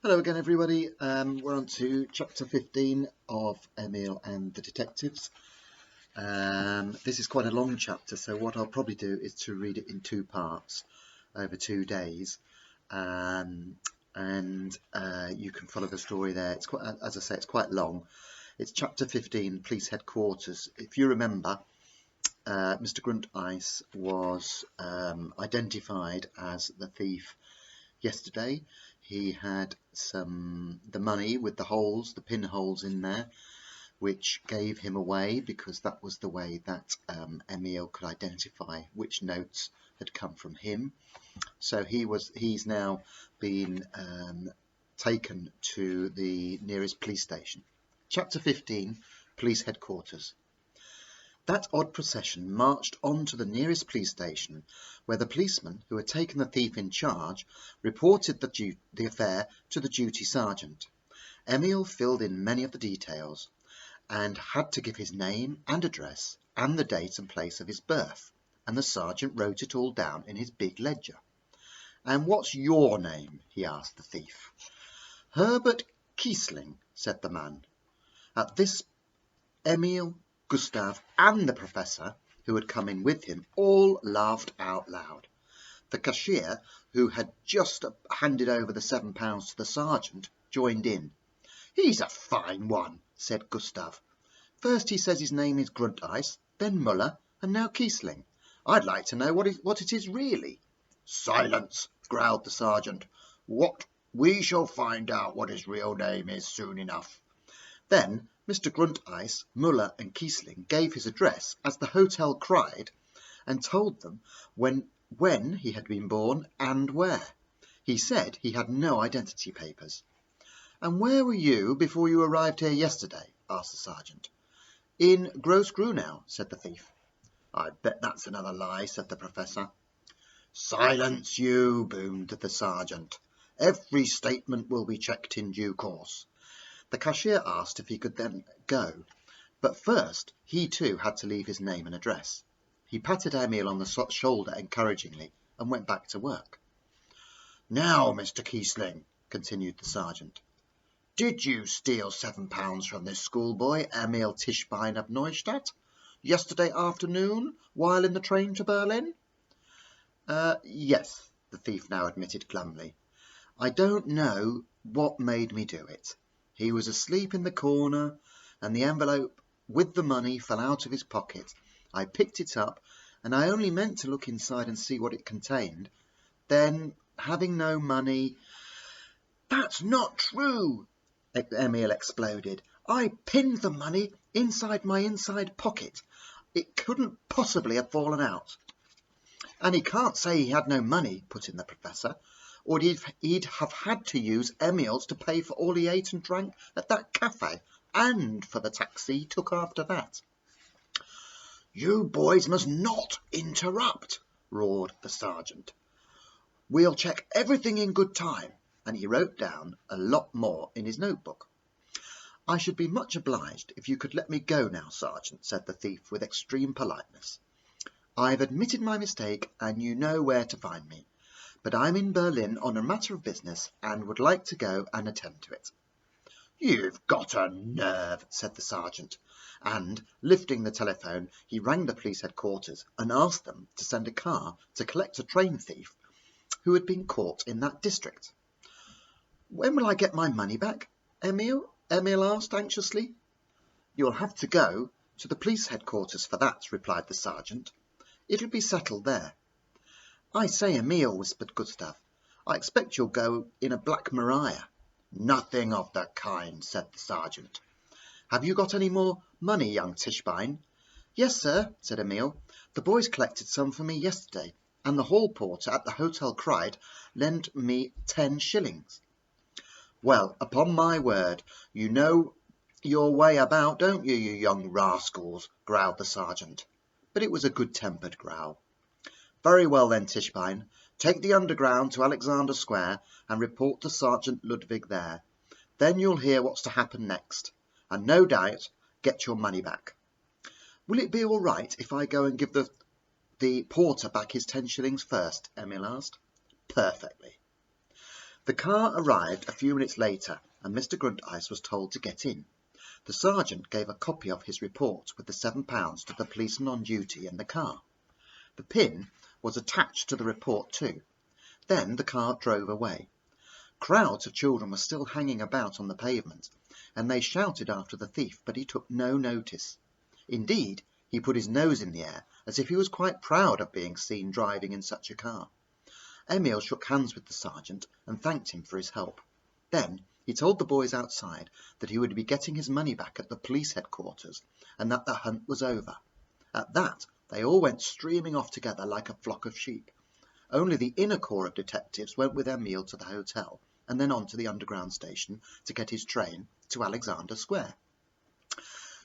Hello again, everybody. We're on to chapter 15 of Emil and the Detectives. This is quite a long chapter, so what I'll probably do is to read it in two parts over 2 days, and you can follow the story there. It's quite, as I say, it's quite long. It's chapter 15, Police Headquarters. If you remember, Mr. Gruntice was identified as the thief yesterday. He had the money with the pinholes in there, which gave him away because that was the way that Emil could identify which notes had come from him. So he's now been taken to the nearest police station. Chapter 15, Police Headquarters. That odd procession marched on to the nearest police station, where the policeman who had taken the thief in charge reported the affair to the duty sergeant. Emil filled in many of the details, and had to give his name and address and the date and place of his birth, and the sergeant wrote it all down in his big ledger. "And what's your name?" he asked the thief. "Herbert Kiesling," said the man. At this, Emil, Gustav and the professor, who had come in with him, all laughed out loud. The cashier, who had just handed over the £7 to the sergeant, joined in. "He's a fine one," said Gustav. "First he says his name is Gruntice, then Muller, and now Kiesling. I'd like to know what it is really." "Silence," growled the sergeant. "We shall find out what his real name is soon enough." Then Mr. Gruntice, Muller and Kiesling gave his address as the hotel cried, and told them when he had been born and where. He said he had no identity papers. "And where were you before you arrived here yesterday?" asked the sergeant. "In Gross Grunau," said the thief. "I bet that's another lie," said the professor. "Silence, you," boomed the sergeant. "Every statement will be checked in due course." The cashier asked if he could then go, but first he too had to leave his name and address. He patted Emil on the shoulder encouragingly and went back to work. "Now, Mr. Kiesling," continued the sergeant, "did you steal £7 from this schoolboy, Emil Tischbein of Neustadt, yesterday afternoon while in the train to Berlin?" "Yes," the thief now admitted glumly. "I don't know what made me do it. He was asleep in the corner, and the envelope with the money fell out of his pocket. I picked it up, and I only meant to look inside and see what it contained. Then, having no money—" "That's not true!" Emil exploded. "I pinned the money inside my inside pocket. It couldn't possibly have fallen out." "And he can't say he had no money," put in the professor, "or he'd have had to use Emil's to pay for all he ate and drank at that cafe, and for the taxi he took after that." "You boys must not interrupt," roared the sergeant. "We'll check everything in good time," and he wrote down a lot more in his notebook. "I should be much obliged if you could let me go now, sergeant," said the thief with extreme politeness. "I've admitted my mistake, and you know where to find me. But I'm in Berlin on a matter of business, and would like to go and attend to it." "You've got a nerve," said the sergeant, and, lifting the telephone, he rang the police headquarters and asked them to send a car to collect a train thief who had been caught in that district. "When will I get my money back, Emil?" Emil asked anxiously. "You'll have to go to the police headquarters for that," replied the sergeant. "It'll be settled there." "I say, Emil," whispered Gustav, "I expect you'll go in a Black Maria." "Nothing of the kind," said the sergeant. "Have you got any more money, young Tischbein?" "Yes, sir," said Emil. "The boys collected some for me yesterday, and the hall porter at the Hotel Cried lent me 10 shillings. "Well, upon my word, you know your way about, don't you, you young rascals?" growled the sergeant. But it was a good-tempered growl. "Very well then, Tischbein. Take the Underground to Alexander Square and report to Sergeant Ludwig there. Then you'll hear what's to happen next, and no doubt get your money back." "Will it be all right if I go and give the porter back his 10 shillings first?" Emil asked. "Perfectly." The car arrived a few minutes later, and Mr. Gruntice was told to get in. The sergeant gave a copy of his report with the £7 to the policeman on duty in the car. The pin was attached to the report too. Then the car drove away. Crowds of children were still hanging about on the pavement, and they shouted after the thief, but he took no notice. Indeed, he put his nose in the air, as if he was quite proud of being seen driving in such a car. Emil shook hands with the sergeant and thanked him for his help. Then he told the boys outside that he would be getting his money back at the police headquarters, and that the hunt was over. At that, they all went streaming off together like a flock of sheep. Only the inner corps of detectives went with Emil to the hotel, and then on to the underground station to get his train to Alexander Square.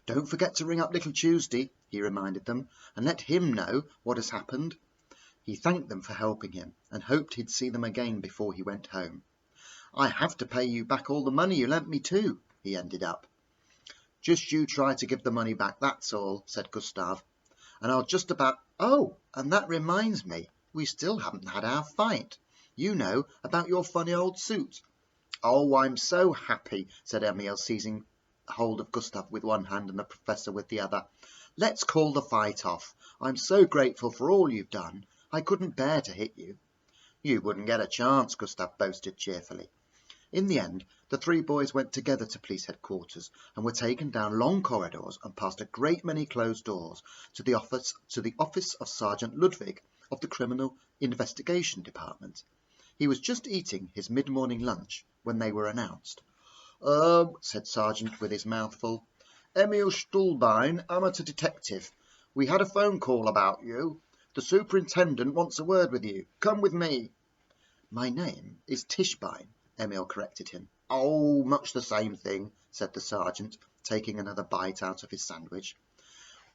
"Don't forget to ring up Little Tuesday," he reminded them, "and let him know what has happened." He thanked them for helping him, and hoped he'd see them again before he went home. "I have to pay you back all the money you lent me too," he ended up. "Just you try to give the money back, that's all," said Gustav. "And I'll just about... Oh, and that reminds me, we still haven't had our fight. You know, about your funny old suit." "Oh, I'm so happy," said Emil, seizing hold of Gustav with one hand and the professor with the other. "Let's call the fight off. I'm so grateful for all you've done. I couldn't bear to hit you." "You wouldn't get a chance," Gustav boasted cheerfully. In the end, the three boys went together to police headquarters and were taken down long corridors and past a great many closed doors to the office of Sergeant Ludwig of the Criminal Investigation Department. He was just eating his mid-morning lunch when they were announced. Said Sergeant with his mouth full. "Emil Stuhlbein, amateur detective. We had a phone call about you. The superintendent wants a word with you. Come with me." "My name is Tischbein," Emil corrected him. "Oh, much the same thing," said the sergeant, taking another bite out of his sandwich.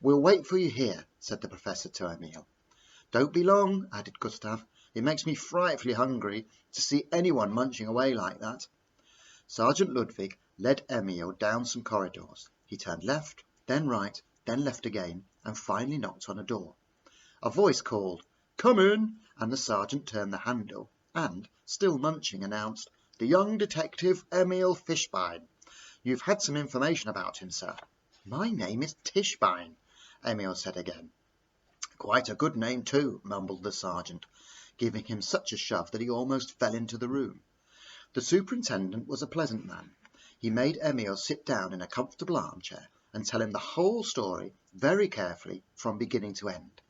"We'll wait for you here," said the professor to Emil. "Don't be long," added Gustav. "It makes me frightfully hungry to see anyone munching away like that." Sergeant Ludwig led Emil down some corridors. He turned left, then right, then left again, and finally knocked on a door. A voice called, "Come in," and the sergeant turned the handle and, still munching, announced, "The young detective Emil Fischbein. You've had some information about him, sir." "My name is Tischbein," Emil said again. "Quite a good name too," mumbled the sergeant, giving him such a shove that he almost fell into the room. The superintendent was a pleasant man. He made Emil sit down in a comfortable armchair and tell him the whole story very carefully from beginning to end.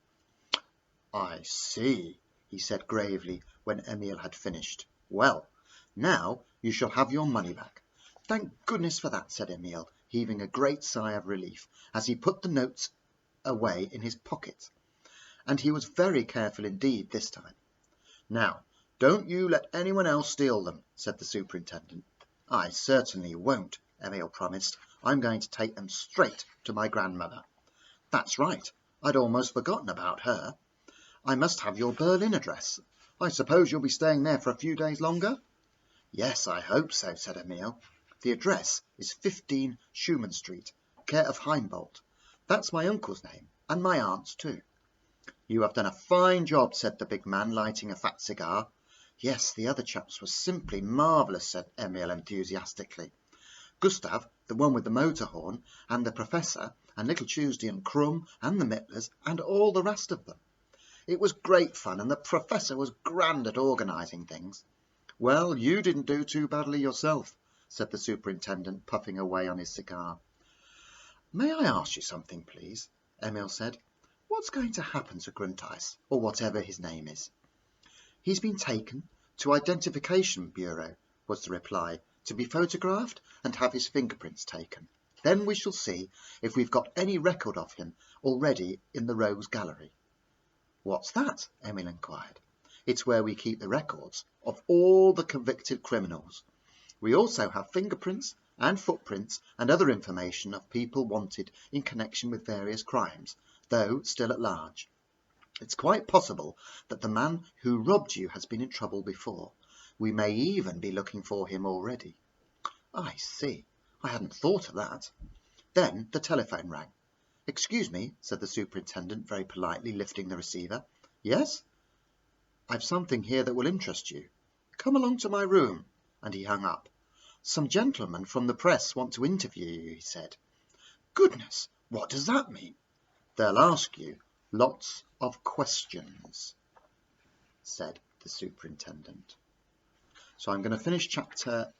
"I see," he said gravely when Emil had finished. "Well, now you shall have your money back." "Thank goodness for that," said Emil, heaving a great sigh of relief as he put the notes away in his pocket. And he was very careful indeed this time. "Now, don't you let anyone else steal them," said the superintendent. "I certainly won't," Emil promised. "I'm going to take them straight to my grandmother." "That's right. I'd almost forgotten about her. I must have your Berlin address. I suppose you'll be staying there for a few days longer?" "Yes, I hope so," said Emil. "The address is 15 Schumann Street, care of Heimbold. That's my uncle's name, and my aunt's too." "You have done a fine job," said the big man, lighting a fat cigar. "Yes, the other chaps were simply marvellous," said Emil enthusiastically. "Gustav, the one with the motor horn, and the professor, and Little Tuesday and Krumm, and the Mittlers, and all the rest of them. It was great fun, and the professor was grand at organising things." "Well, you didn't do too badly yourself," said the superintendent, puffing away on his cigar. "May I ask you something, please?" Emil said. "What's going to happen to Gruntice, or whatever his name is?" "He's been taken to Identification Bureau," was the reply, "to be photographed and have his fingerprints taken. Then we shall see if we've got any record of him already in the Rogues Gallery." "What's that?" Emil inquired. "It's where we keep the records of all the convicted criminals. We also have fingerprints and footprints and other information of people wanted in connection with various crimes, though still at large. It's quite possible that the man who robbed you has been in trouble before. We may even be looking for him already." "I see. I hadn't thought of that." Then the telephone rang. "Excuse me," said the superintendent very politely, lifting the receiver. "Yes?" "I've something here that will interest you." Come along to my room. And he hung up. Some gentlemen from the press want to interview you, he said. Goodness, what does that mean? They'll ask you lots of questions, said the superintendent. So I'm going to finish the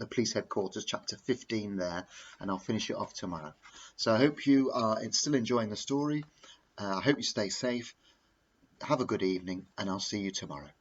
police headquarters, chapter 15 there, and I'll finish it off tomorrow. So I hope you are still enjoying the story. I hope you stay safe. Have a good evening, and I'll see you tomorrow.